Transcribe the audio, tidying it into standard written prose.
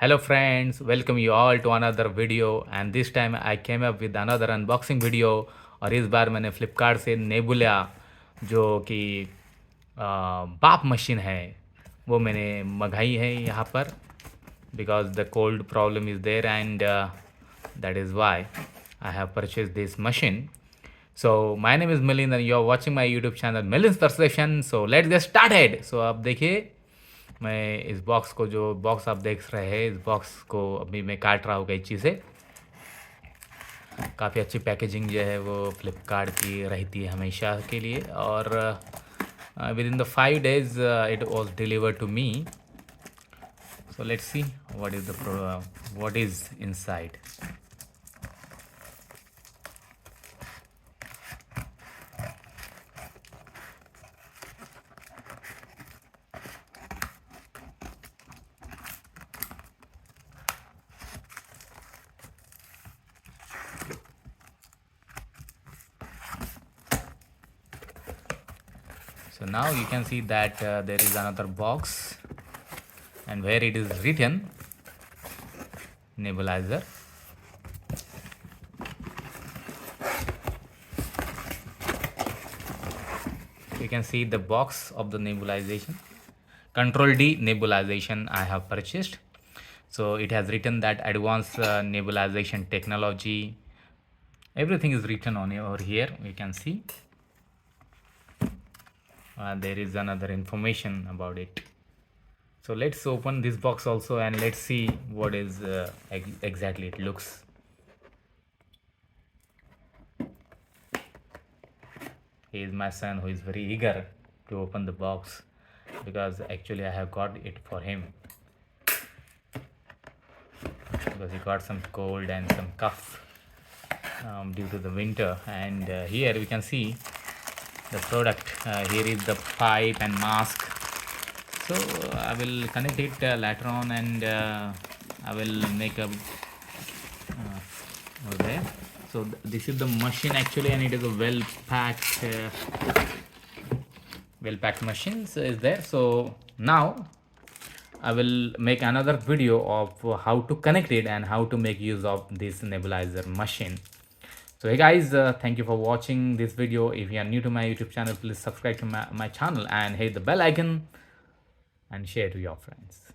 Hello friends, welcome you all to another video and this time I came up with another unboxing video और इस बार मैंने फ्लिपकार्ट से nebula जो कि बाप मशीन है वो मैंने मंगाई है यहाँ पर because the cold problem is there and that is why I have purchased this machine. So my name is Milind and you are watching my YouTube channel Milind's Perception. So let's get started. So आप देखिए मैं इस box को जो box आप देख रहे हैं इस बॉक्स को अभी मैं काट रहा हूँ कैंची से. काफ़ी अच्छी पैकेजिंग जो है वो फ्लिपकार्ट की रहती है हमेशा के लिए और within the 5 days it was delivered to me. So let's see what is inside. So now you can see that there is another box and where it is written nebulizer. You can see the box of the nebulization. Control D Nebulization I have purchased. So it has written that advanced nebulization technology. Everything is written on over here. You can see there is another information about it. So let's open this box also and let's see what is exactly it looks. He is my son who is very eager to open the box because actually I have got it for him because he got some cold and some cough due to the winter. And here we can see the product. Here is the pipe and mask. So I will connect it later on and I will make a over there. So this is the machine actually and it is a well packed machine is there. So now I will make another video of how to connect it and how to make use of this nebulizer machine. So hey guys, thank you for watching this video. If you are new to my YouTube channel, please subscribe to my channel and hit the bell icon and share to your friends.